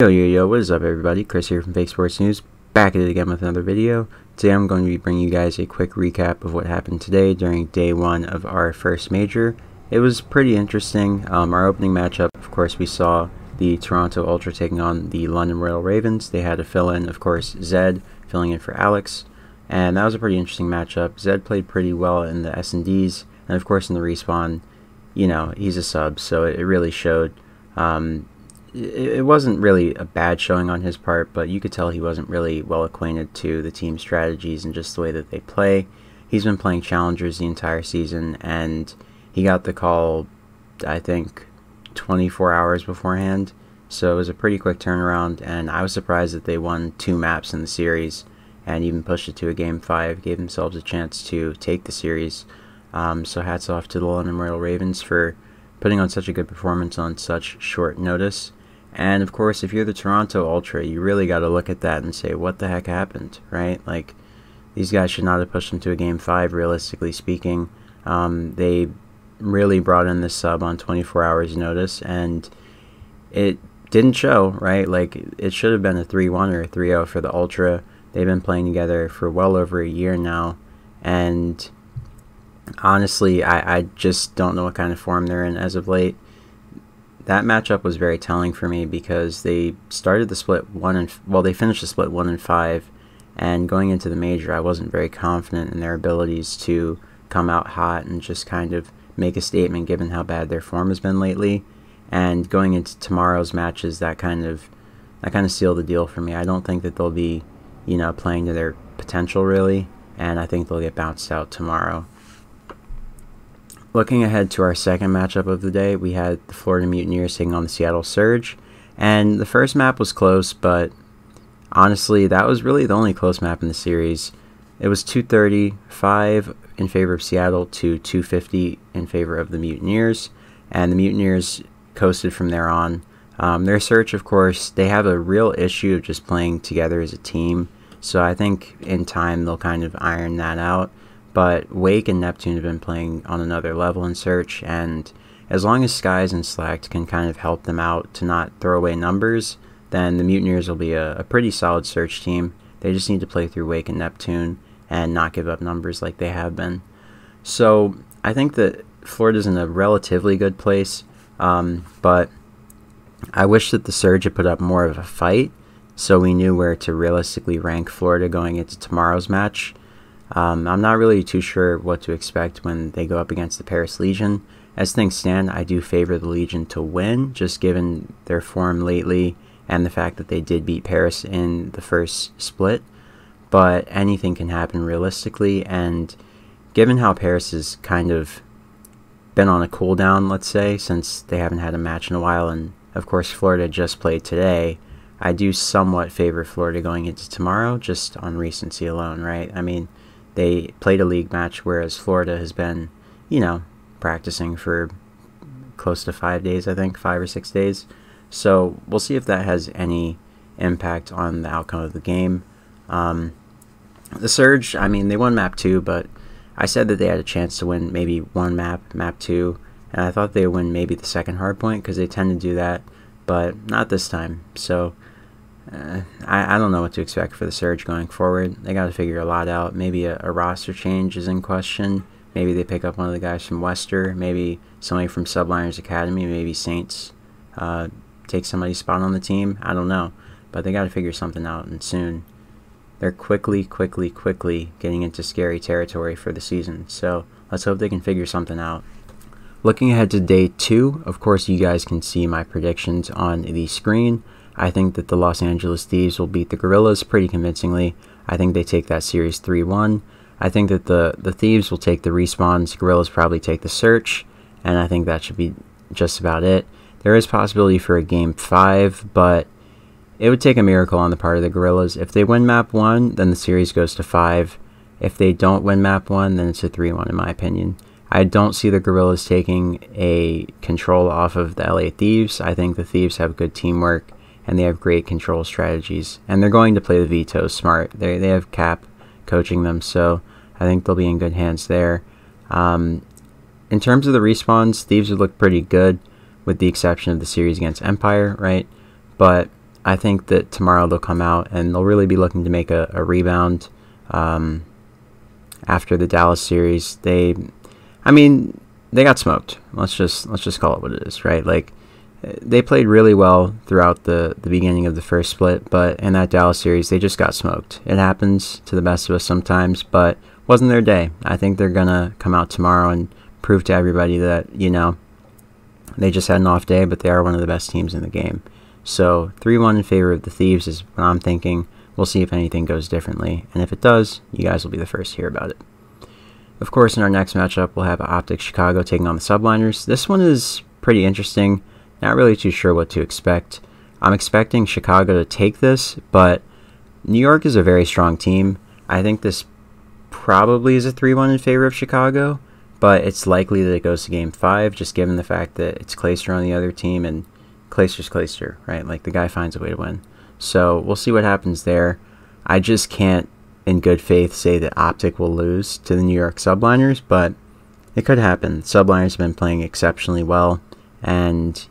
Yo, what is up everybody? Chris here from Fake Sports News, back at it again with another video. Today I'm going to be bringing you guys a quick recap of what happened today during day one of our first major. It was pretty interesting. Our opening matchup, of course, we saw the Toronto Ultra taking on the London Royal Ravens. They had a fill-in, of course, Zed filling in for Alex, and that was a pretty interesting matchup. Zed played pretty well in the S&Ds, and of course in the respawn, you know, he's a sub, so it really showed. It wasn't really a bad showing on his part, but you could tell he wasn't really well acquainted to the team's strategies and just the way that they play. He's been playing challengers the entire season, and he got the call, I think, 24 hours beforehand. So it was a pretty quick turnaround, and I was surprised that they won 2 maps in the series and even pushed it to a Game 5, gave themselves a chance to take the series. So hats off to the London Royal Ravens for putting on such a good performance on such short notice. And of course, if you're the Toronto Ultra, you really got to look at that and say, what the heck happened, right? Like, these guys should not have pushed them to a Game 5, realistically speaking. They really brought in this sub on 24 hours notice, and it didn't show, right? Like, it should have been a 3-1 or a 3-0 for the Ultra. They've been playing together for well over a year now, and honestly, I just don't know what kind of form they're in as of late. That matchup was very telling for me because they started the split they finished the split 1-5, and going into the major, I wasn't very confident in their abilities to come out hot and just kind of make a statement given how bad their form has been lately. And going into tomorrow's matches, that kind of sealed the deal for me. I don't think that they'll be, you know, playing to their potential really, and I think they'll get bounced out tomorrow. Looking ahead to our second matchup of the day, we had the Florida Mutineers taking on the Seattle Surge, and the first map was close, but honestly, that was really the only close map in the series. It was 235 in favor of Seattle to 250 in favor of the Mutineers, and the Mutineers coasted from there on. Their Surge, of course, they have a real issue of just playing together as a team, so I think in time they'll kind of iron that out. But Wake and Neptune have been playing on another level in Search, and as long as Skies and Slacked can kind of help them out to not throw away numbers, then the Mutineers will be a pretty solid Search team. They just need to play through Wake and Neptune and not give up numbers like they have been. So I think that Florida's in a relatively good place, but I wish that the Surge had put up more of a fight so we knew where to realistically rank Florida going into tomorrow's match. I'm not really too sure what to expect when they go up against the Paris Legion. As things stand, I do favor the Legion to win, just given their form lately and the fact that they did beat Paris in the first split. But anything can happen realistically, and given how Paris has kind of been on a cooldown, let's say, since they haven't had a match in a while, and of course Florida just played today, I do somewhat favor Florida going into tomorrow, just on recency alone, right? I mean, they played a league match, whereas Florida has been, you know, practicing for close to 5 days, I think, 5 or 6 days. So we'll see if that has any impact on the outcome of the game. The Surge, I mean, they won map 2, but I said that they had a chance to win maybe one map 2, and I thought they would win maybe the second hardpoint because they tend to do that, but not this time. So I don't know what to expect for the Surge going forward. They got to figure a lot out. Maybe a roster change is in question. Maybe they pick up one of the guys from Wester. Maybe somebody from Subliners Academy. Maybe Saints take somebody's spot on the team. I don't know. But they got to figure something out, and soon. They're quickly getting into scary territory for the season. So let's hope they can figure something out. Looking ahead to day 2, of course you guys can see my predictions on the screen. I think that the Los Angeles Thieves will beat the Gorillas pretty convincingly. I think they take that series 3-1. I think that the Thieves will take the respawns, Gorillas probably take the Search, and I think that should be just about it. There is possibility for a Game 5, but it would take a miracle on the part of the Gorillas. If they win map 1, then the series goes to 5. If they don't win map 1, then it's a 3-1 in my opinion. I don't see the Gorillas taking a control off of the LA Thieves. I think the Thieves have good teamwork, and they have great control strategies, and they're going to play the vetoes smart. They have Cap coaching them, so I think they'll be in good hands there. In terms of the respawns, Thieves would look pretty good, with the exception of the series against Empire, right? But I think that tomorrow they'll come out and they'll really be looking to make a rebound after the Dallas series. They got smoked. Let's just call it what it is, right? Like, they played really well throughout the beginning of the first split, but in that Dallas series, they just got smoked. It happens to the best of us sometimes, but wasn't their day. I think they're going to come out tomorrow and prove to everybody that, they just had an off day, but they are one of the best teams in the game. So 3-1 in favor of the Thieves is what I'm thinking. We'll see if anything goes differently, and if it does, you guys will be the first to hear about it. Of course, in our next matchup, we'll have Optic Chicago taking on the Subliners. This one is pretty interesting. Not really too sure what to expect. I'm expecting Chicago to take this, but New York is a very strong team. I think this probably is a 3-1 in favor of Chicago, but it's likely that it goes to Game 5, just given the fact that it's Clayster on the other team, and Clayster's Clayster, right? Like, the guy finds a way to win. So we'll see what happens there. I just can't, in good faith, say that Optic will lose to the New York Subliners, but it could happen. Subliners have been playing exceptionally well, and,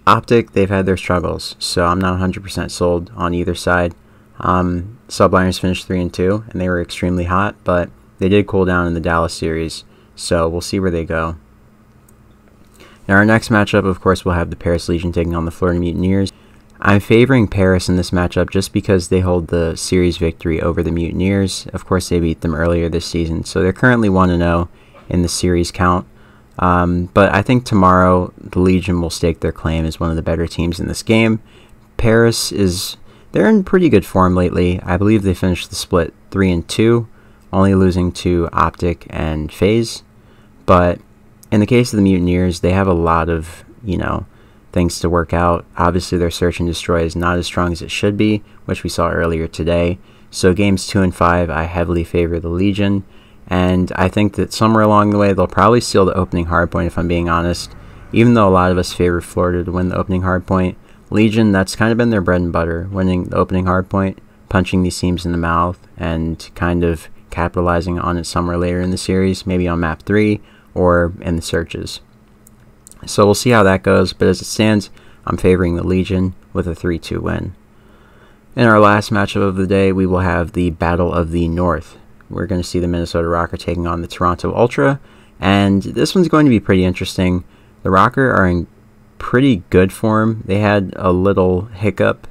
Optic, they've had their struggles, so I'm not 100% sold on either side. Subliners finished 3-2, and they were extremely hot, but they did cool down in the Dallas series, so we'll see where they go. In our next matchup, of course, we'll have the Paris Legion taking on the Florida Mutineers. I'm favoring Paris in this matchup just because they hold the series victory over the Mutineers. Of course, they beat them earlier this season, so they're currently 1-0 in the series count. But I think tomorrow the Legion will stake their claim as one of the better teams in this game. Paris they're in pretty good form lately. I believe they finished the split 3-2, only losing to Optic and FaZe. But in the case of the Mutineers, they have a lot of, things to work out. Obviously, their search and destroy is not as strong as it should be, which we saw earlier today. So games 2 and 5, I heavily favor the Legion. And I think that somewhere along the way, they'll probably steal the opening hardpoint, if I'm being honest. Even though a lot of us favor Florida to win the opening hardpoint, Legion, that's kind of been their bread and butter, winning the opening hardpoint, punching these teams in the mouth, and kind of capitalizing on it somewhere later in the series, maybe on map 3 or in the searches. So we'll see how that goes, but as it stands, I'm favoring the Legion with a 3-2 win. In our last matchup of the day, we will have the Battle of the North. We're going to see the Minnesota Rokkr taking on the Toronto Ultra, and this one's going to be pretty interesting. The Rokkr are in pretty good form. They had a little hiccup,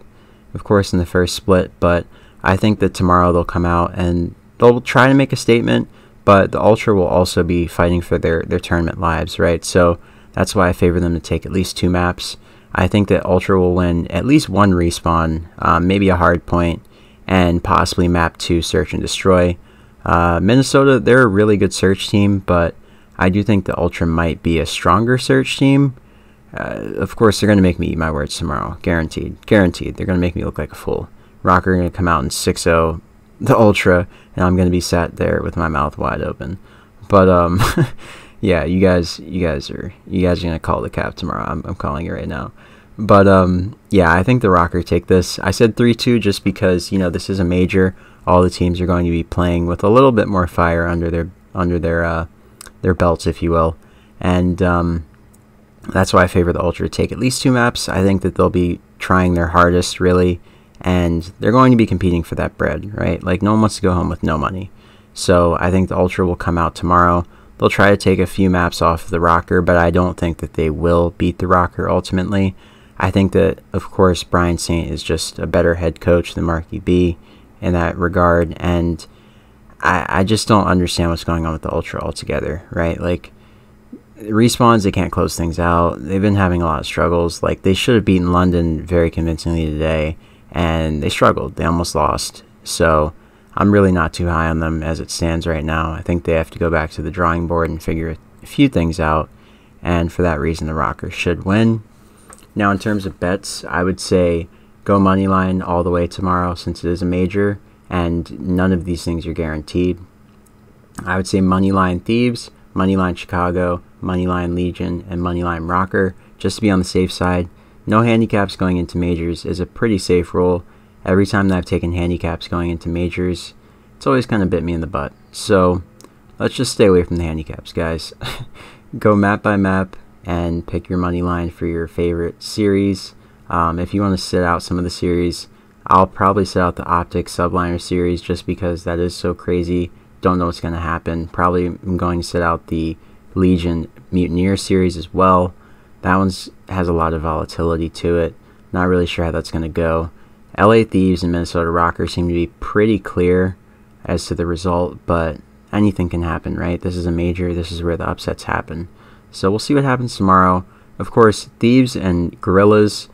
of course, in the first split, but I think that tomorrow they'll come out and they'll try to make a statement, but the Ultra will also be fighting for their tournament lives, right? So that's why I favor them to take at least 2 maps. I think that Ultra will win at least 1 respawn, maybe a hard point, and possibly map 2 search and destroy. Minnesota, they're a really good search team, but I do think the Ultra might be a stronger search team. Of course, they're going to make me eat my words tomorrow. Guaranteed. Guaranteed. They're going to make me look like a fool. Rokkr are going to come out in 6-0 the Ultra, and I'm going to be sat there with my mouth wide open. But, yeah, you guys are going to call the cap tomorrow. I'm calling it right now. But, yeah, I think the Rokkr take this. I said 3-2 just because, this is a major. All the teams are going to be playing with a little bit more fire under their belts, if you will. And that's why I favor the Ultra to take at least 2 maps. I think that they'll be trying their hardest, really, and they're going to be competing for that bread, right? Like, no one wants to go home with no money. So I think the Ultra will come out tomorrow. They'll try to take a few maps off the Rokkr, but I don't think that they will beat the Rokkr ultimately. I think that, of course, Brian Saint is just a better head coach than Marky B in that regard, and I just don't understand what's going on with the Ultra altogether, right? Like, respawns, they can't close things out. They've been having a lot of struggles. Like, they should have beaten London very convincingly today, and they struggled. They almost lost. So I'm really not too high on them as it stands right now. I think they have to go back to the drawing board and figure a few things out, and for that reason, the Rokkr should win. Now, in terms of bets, I would say go Moneyline all the way tomorrow since it is a major, and none of these things are guaranteed. I would say Moneyline Thieves, Moneyline Chicago, Moneyline Legion, and Moneyline Rokkr, just to be on the safe side. No handicaps going into majors is a pretty safe rule. Every time that I've taken handicaps going into majors, it's always kind of bit me in the butt. So let's just stay away from the handicaps, guys. Go map by map and pick your money line for your favorite series. If you want to sit out some of the series, I'll probably sit out the Optic Subliner series just because that is so crazy. Don't know what's going to happen. Probably I'm going to sit out the Legion Mutineer series as well. That one has a lot of volatility to it. Not really sure how that's going to go. LA Thieves and Minnesota Rokkr seem to be pretty clear as to the result, but anything can happen, right? This is a major. This is where the upsets happen. So we'll see what happens tomorrow. Of course, Thieves and Gorillas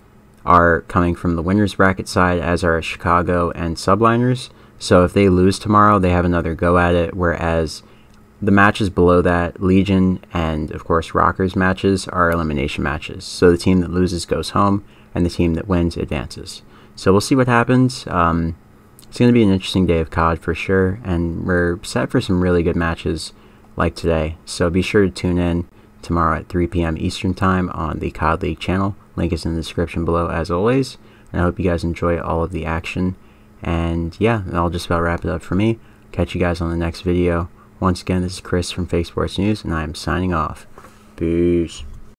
are coming from the winner's bracket side, as are Chicago and Subliners. So if they lose tomorrow, they have another go at it, whereas the matches below that, Legion and, of course, Rokkr's matches, are elimination matches. So the team that loses goes home, and the team that wins advances. So we'll see what happens. It's going to be an interesting day of COD for sure, and we're set for some really good matches like today. So be sure to tune in tomorrow at 3 p.m. Eastern Time on the COD League channel. Link is in the description below as always. And I hope you guys enjoy all of the action. And yeah, that'll just about wrap it up for me. Catch you guys on the next video. Once again, this is Chris from Fake Sports News, and I am signing off. Peace.